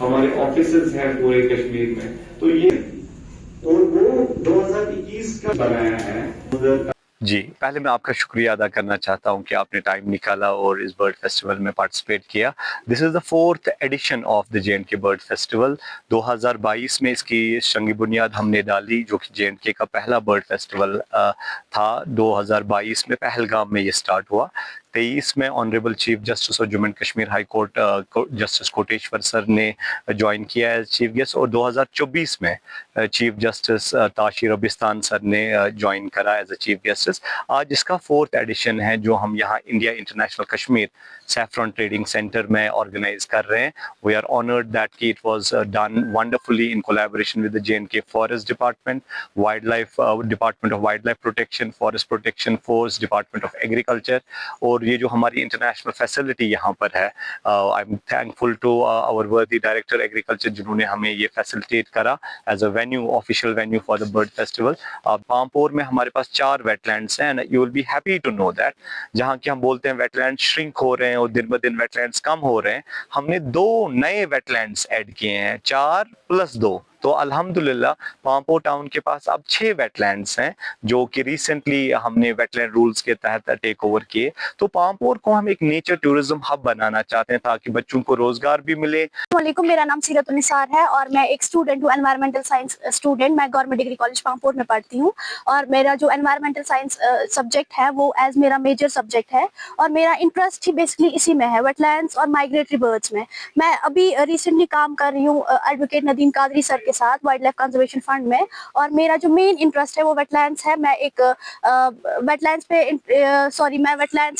ہمارے آفیسز ہیں پورے کشمیر میں، تو یہ اور وہ 2021 کا بنایا ہے۔ جی، پہلے میں آپ کا شکریہ ادا کرنا چاہتا ہوں کہ آپ نے ٹائم نکالا اور اس برڈ فیسٹیول میں پارٹیسپیٹ کیا۔ دس از دا 4th addition of the JNK bird festival. 2022 میں اس کی سنگ بنیاد ہم نے ڈالی، جو کہ JNK کا پہلا برڈ فیسٹیول تھا۔ 2022 میں پہلگام میں یہ سٹارٹ ہوا۔ 23 میں آنریبل چیف جسٹس اور Jammu and Kashmir high court justice Koteshwar sir نے جوائن کیا ایز چیف گیسٹ، اور 2024 میں چیف جسٹس تاشر ربستان سر نے جوائن کرا ایز اے چیف گیسٹس۔ آج اس کا 4th ایڈیشن ہے جو ہم یہاں India international Kashmir saffron trading centre میں آرگنائز کر رہے ہیں۔ وی آر آنرڈ دیٹ کہ it was done wonderfully in collaboration with JNK forest department, wild life department of wild life protection, forest protection force, department of agriculture, اور یہ جو ہماری international facility یہاں پر ہے، I am thankful to our worthy director agriculture جنہوں نے ہمیں یہ فیسلٹیٹ کرا as a venue, official venue for the bird festival. Pampore میں ہمارے پاس 4 ویٹ لینڈس ہیں، you will be happy to know that, جہاں کہ ہم بولتے ہیں ویٹ لینڈ شرنک ہو رہے ہیں اور دن بہ دن ویٹ لینڈس کم ہو رہے ہیں، ہم نے 2 نئے ویٹ لینڈس ایڈ کیے ہیں، 4 + 2، تو الحمدللہ پامپور ٹاؤن کے پاس اب 6 ویٹ لینڈس ہیں جو کہ ریسنٹلی ہم نے ویٹ لینڈ رولز کے تحت ٹیک اوور کیے۔ تو پامپور کو ہم ایک نیچر ٹورزم ہب بنانا چاہتے ہیں تاکہ بچوں کو روزگار بھی ملے۔ السلام علیکم، میرا نام سیرت النثار ہے اور میں ایک اسٹوڈنٹ ہوں، انوائرمنٹل سائنس اسٹوڈنٹ۔ میں گورنمنٹ ڈگری کالج پامپور میں پڑھتی ہوں اور میرا جو انوائرمنٹل سائنس سبجیکٹ ہے وہ ایز میرا میجر سبجیکٹ ہے اور میرا انٹرسٹ ہی بیسکلی اسی میں ہے، ویٹ لینڈس اور مائگریٹری برڈس میں۔ میں ابھی ریسنٹلی کام کر رہی ہوں ایڈوکیٹ ندیم قادری سر کے ساتھ وائلڈ لائف کنزرویشن فنڈ میں، اور میرا جو مین انٹرسٹ ہے وہ ویٹ لینڈس ہے۔ میں ایک ویٹ لینڈس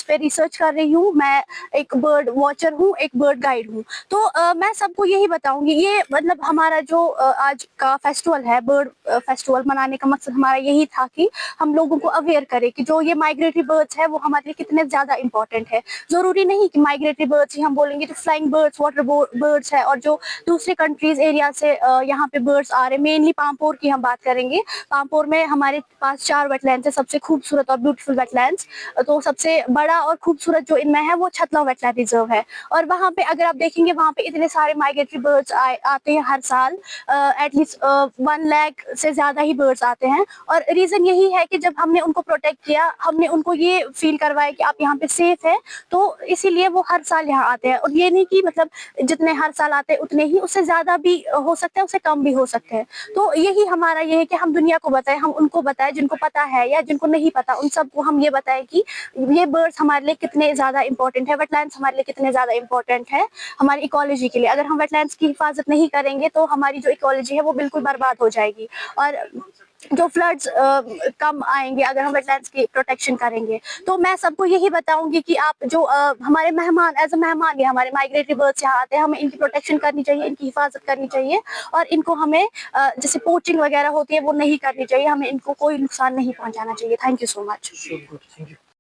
پہ ریسرچ کر رہی ہوں، میں ایک برڈ واچر ہوں، ایک برڈ گائیڈ ہوں۔ تو میں سب کو یہی بتاؤں گی، یہ مطلب ہمارا جو آج کا فیسٹیول ہے، برڈ فیسٹیول منانے کا مقصد ہمارا یہی تھا کہ ہم لوگوں کو اویئر کرے کہ جو یہ مائگریٹری برڈس ہے وہ ہمارے لیے کتنے زیادہ امپورٹنٹ ہے۔ ضروری نہیں کہ مائگریٹری برڈس ہی ہم بولیں گے، تو فلائنگ برڈس، واٹر برڈس ہے، اور جو دوسرے کنٹریز ایریا سے یہاں پہ برڈس آ رہے ہیں۔ مینلی پامپور کی ہم بات کریں گے۔ پامپور میں ہمارے پاس 4 ویٹ لینڈس ہیں، سب سے خوبصورت اور بیوٹیفل ویٹ لینڈس۔ تو سب سے بڑا اور خوبصورت جو ان میں ہے وہ چھتلا ویٹ لینڈ ریزرو ہے، اور وہاں پہ اگر آپ دیکھیں گے وہاں پہ اتنے سارے مائگریٹری برڈس آتے ہیں ہر سال، ایٹ لیسٹ 1 لاکھ سے زیادہ ہی برڈس آتے ہیں۔ اور ریزن یہی ہے کہ جب ہم نے ان کو پروٹیکٹ کیا، ہم نے ان کو یہ فیل کروایا کہ آپ یہاں پہ سیف ہے، تو اسی لیے وہ ہر سال یہاں آتے ہیں۔ اور یہ نہیں کہ مطلب جتنے ہر سال آتے ہیں اتنے ہی، اس سے زیادہ بھی ہو سکتے ہیں، اس سے کم بھی ہو سکتے ہیں۔ تو یہی ہمارا یہ ہے کہ ہم دنیا کو بتائیں، ہم ان کو بتائیں جن کو پتا ہے، یا جن کو نہیں پتا ان سب کو ہم یہ بتائیں کہ یہ برڈس ہمارے لیے کتنے زیادہ امپورٹنٹ ہے، ویٹ لینڈس ہمارے لیے کتنے زیادہ امپورٹنٹ ہے ہماری ایکالوجی کے لیے۔ اگر ہم ویٹ لینڈس کی حفاظت نہیں کریں گے تو ہماری جو ایکالوجی ہے وہ بالکل برباد ہو جائے گی، اور جو فلڈز کم آئیں گے اگر ہم ویٹ لینڈس کی پروٹیکشن کریں گے۔ تو میں سب کو یہی بتاؤں گی کہ آپ جو ہمارے مہمان ایز اے مہمان یہ ہمارے مائگریٹری برڈس یہاں آتے ہیں، ہمیں ان کی پروٹیکشن کرنی چاہیے، ان کی حفاظت کرنی چاہیے، اور ان کو ہمیں جیسے پوچنگ وغیرہ ہوتی ہے وہ نہیں کرنی چاہیے، ہمیں ان کو کوئی نقصان نہیں پہنچانا چاہیے۔ Thank you so much.